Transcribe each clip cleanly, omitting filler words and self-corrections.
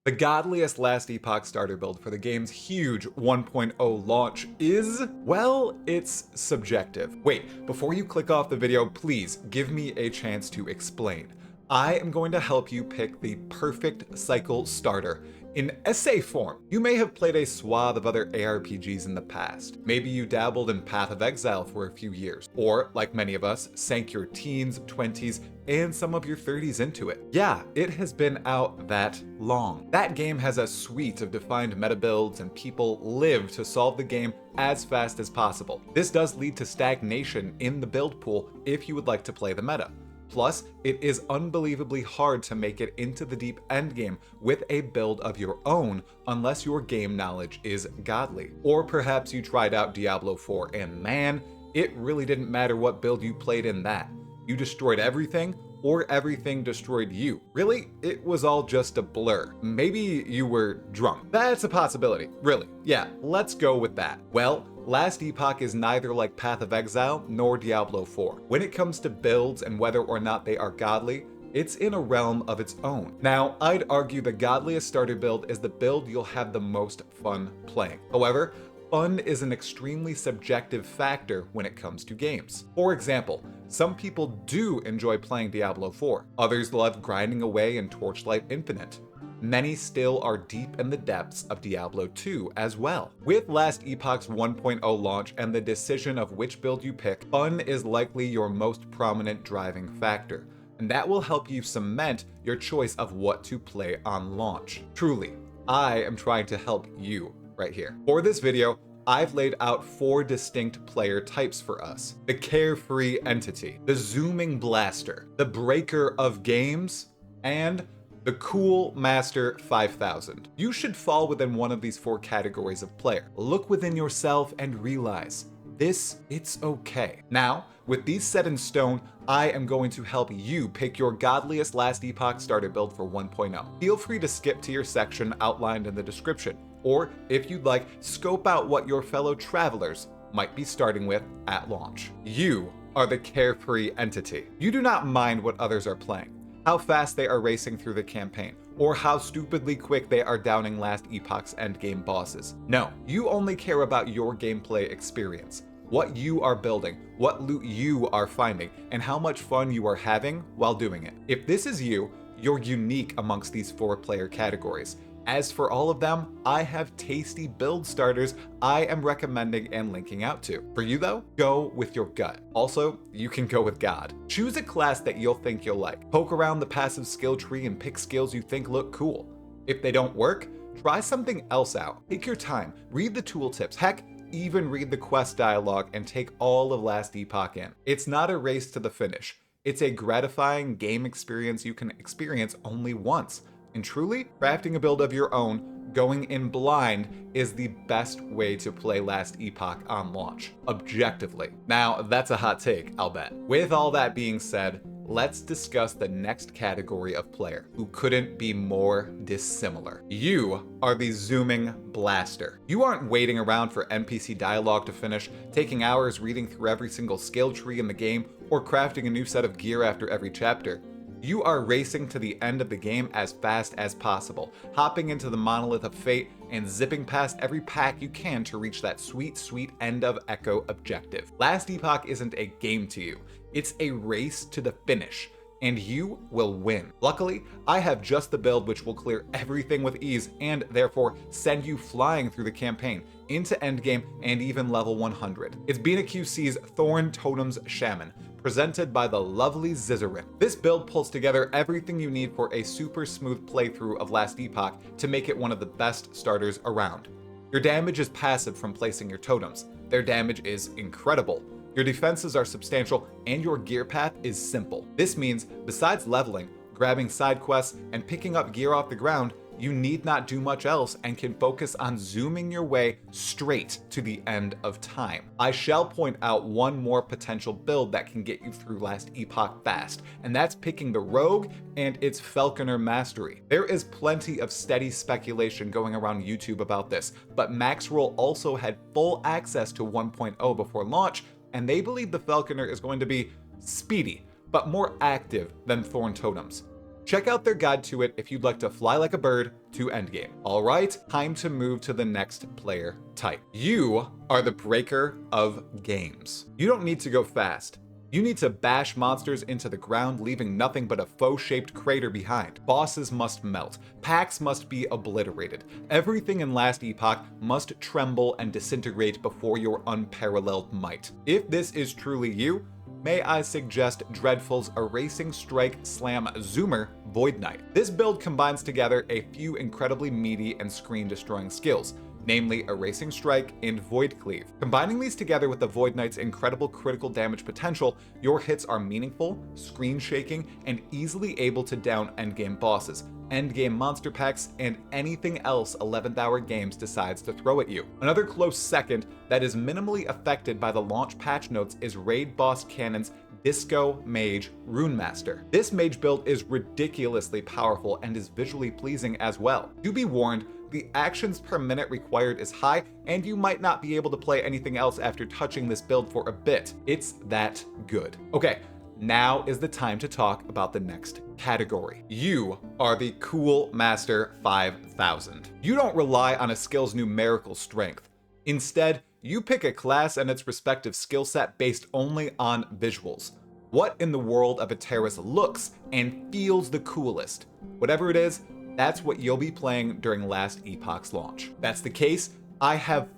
The godliest Last Epoch starter build for the game's huge 1.0 launch is, well, it's subjective. Wait, before you click off the video, please give me a chance to explain. I am going to help you pick the perfect cycle starter in essay form. You may have played a swath of other ARPGs in the past. Maybe you dabbled in Path of Exile for a few years, or, like many of us, sank your teens, 20s, and some of your 30s into it. Yeah, it has been out that long. That game has a suite of defined meta builds, and people live to solve the game as fast as possible. This does lead to stagnation in the build pool if you would like to play the meta. Plus, it is unbelievably hard to make it into the deep endgame with a build of your own unless your game knowledge is godly. Or perhaps you tried out Diablo 4 and man, it really didn't matter what build you played in that. You destroyed everything, or everything destroyed you. Really, it was all just a blur. Maybe you were drunk. That's a possibility, really. Yeah, let's go with that. Well, Last Epoch is neither like Path of Exile nor Diablo 4. When it comes to builds and whether or not they are godly, it's in a realm of its own. Now, I'd argue the godliest starter build is the build you'll have the most fun playing. However, fun is an extremely subjective factor when it comes to games. For example, some people do enjoy playing Diablo 4. Others love grinding away in Torchlight Infinite. Many still are deep in the depths of Diablo 2 as well. With Last Epoch's 1.0 launch and the decision of which build you pick, fun is likely your most prominent driving factor, and that will help you cement your choice of what to play on launch. Truly, I am trying to help you right here. For this video, I've laid out 4 distinct player types for us: the Carefree Entity, the Zooming Blaster, the Breaker of Games, and the Cool Master 5000. You should fall within one of these 4 categories of player. Look within yourself and realize it's okay. Now, with these set in stone, I am going to help you pick your godliest Last Epoch starter build for 1.0. Feel free to skip to your section outlined in the description, or if you'd like, scope out what your fellow travelers might be starting with at launch. You are the Carefree Entity. You do not mind what others are playing, how fast they are racing through the campaign, or how stupidly quick they are downing Last Epoch's endgame bosses. No, you only care about your gameplay experience, what you are building, what loot you are finding, and how much fun you are having while doing it. If this is you, you're unique amongst these 4 player categories. As for all of them, I have tasty build starters I am recommending and linking out to. For you though, go with your gut. Also, you can go with God. Choose a class that you'll think you'll like. Poke around the passive skill tree and pick skills you think look cool. If they don't work, try something else out. Take your time, read the tooltips, heck, even read the quest dialogue and take all of Last Epoch in. It's not a race to the finish. It's a gratifying game experience you can experience only once. And truly, crafting a build of your own, going in blind, is the best way to play Last Epoch on launch, objectively. Now, that's a hot take, I'll bet. With all that being said, let's discuss the next category of player who couldn't be more dissimilar. You are the Zooming Blaster. You aren't waiting around for NPC dialogue to finish, taking hours reading through every single skill tree in the game, or crafting a new set of gear after every chapter. You are racing to the end of the game as fast as possible, hopping into the Monolith of Fate and zipping past every pack you can to reach that sweet, sweet end of Echo objective. Last Epoch isn't a game to you, it's a race to the finish, and you will win. Luckily, I have just the build which will clear everything with ease and therefore send you flying through the campaign, into endgame, and even level 100. It's Bina QC's Thorn Totems Shaman, presented by the lovely Zizarin. This build pulls together everything you need for a super smooth playthrough of Last Epoch to make it one of the best starters around. Your damage is passive from placing your totems. Their damage is incredible. Your defenses are substantial, and your gear path is simple. This means, besides leveling, grabbing side quests, and picking up gear off the ground, you need not do much else and can focus on zooming your way straight to the end of time. I shall point out one more potential build that can get you through Last Epoch fast, and that's picking the Rogue and its Falconer Mastery. There is plenty of steady speculation going around YouTube about this, but Maxroll also had full access to 1.0 before launch, and they believe the Falconer is going to be speedy, but more active than Thorn Totems. Check out their guide to it if you'd like to fly like a bird to endgame. Alright, time to move to the next player type. You are the breaker of games. You don't need to go fast. You need to bash monsters into the ground, leaving nothing but a faux-shaped crater behind. Bosses must melt. Packs must be obliterated. Everything in Last Epoch must tremble and disintegrate before your unparalleled might. If this is truly you, may I suggest Dreadful's Erasing Strike Slam Zoomer Void Knight. This build combines together a few incredibly meaty and screen-destroying skills, namely Erasing Strike and Void Cleave. Combining these together with the Void Knight's incredible critical damage potential, your hits are meaningful, screen-shaking, and easily able to down endgame bosses, endgame monster packs, and anything else 11th Hour Games decides to throw at you. Another close second that is minimally affected by the launch patch notes is Raid Boss Cannon's Disco Mage Runemaster. This mage build is ridiculously powerful and is visually pleasing as well. Do be warned, the actions per minute required is high, and you might not be able to play anything else after touching this build for a bit. It's that good. Okay, now is the time to talk about the next category. You are the Cool Master 5000. You don't rely on a skill's numerical strength. Instead, you pick a class and its respective skill set based only on visuals. What in the world of a terrorist looks and feels the coolest? Whatever it is, that's what you'll be playing during Last Epoch's launch. That's the case, I have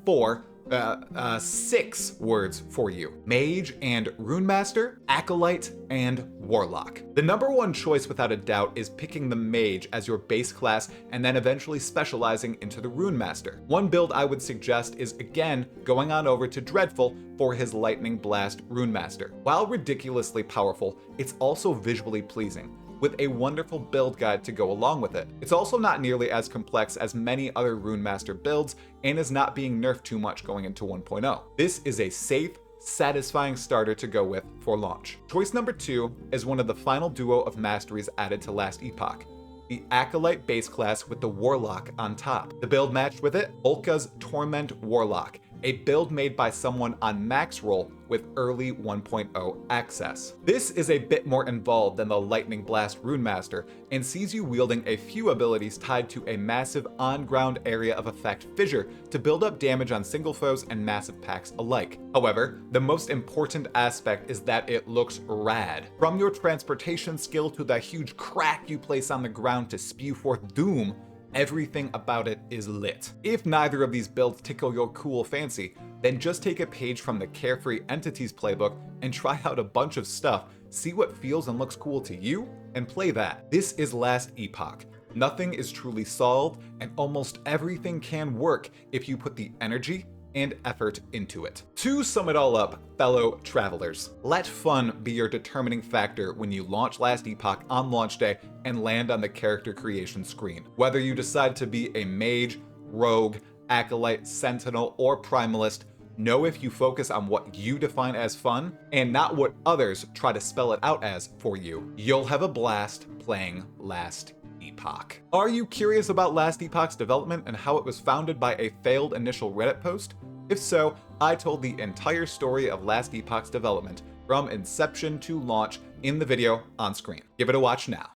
six words for you. Mage and Runemaster, Acolyte, and Warlock. The number one choice without a doubt is picking the Mage as your base class and then eventually specializing into the Runemaster. One build I would suggest is again going on over to Dreadful for his Lightning Blast Runemaster. While ridiculously powerful, it's also visually pleasing, with a wonderful build guide to go along with it. It's also not nearly as complex as many other Runemaster builds and is not being nerfed too much going into 1.0. This is a safe, satisfying starter to go with for launch. Choice number 2 is one of the final duo of masteries added to Last Epoch, the Acolyte base class with the Warlock on top. The build matched with it, Olka's Torment Warlock, a build made by someone on max roll with early 1.0 access. This is a bit more involved than the Lightning Blast Runemaster and sees you wielding a few abilities tied to a massive on-ground area of effect fissure to build up damage on single foes and massive packs alike. However, the most important aspect is that it looks rad. From your transportation skill to the huge crack you place on the ground to spew forth doom, everything about it is lit. If neither of these builds tickle your cool fancy, then just take a page from the Carefree Entities playbook and try out a bunch of stuff, see what feels and looks cool to you, and play that. This is Last Epoch. Nothing is truly solved, and almost everything can work if you put the energy and effort into it. To sum it all up, fellow travelers, let fun be your determining factor when you launch Last Epoch on launch day and land on the character creation screen. Whether you decide to be a mage, rogue, acolyte, sentinel, or primalist, know if you focus on what you define as fun and not what others try to spell it out as for you, you'll have a blast playing Last Epoch. Are you curious about Last Epoch's development and how it was founded by a failed initial Reddit post? If so, I told the entire story of Last Epoch's development from inception to launch in the video on screen. Give it a watch now.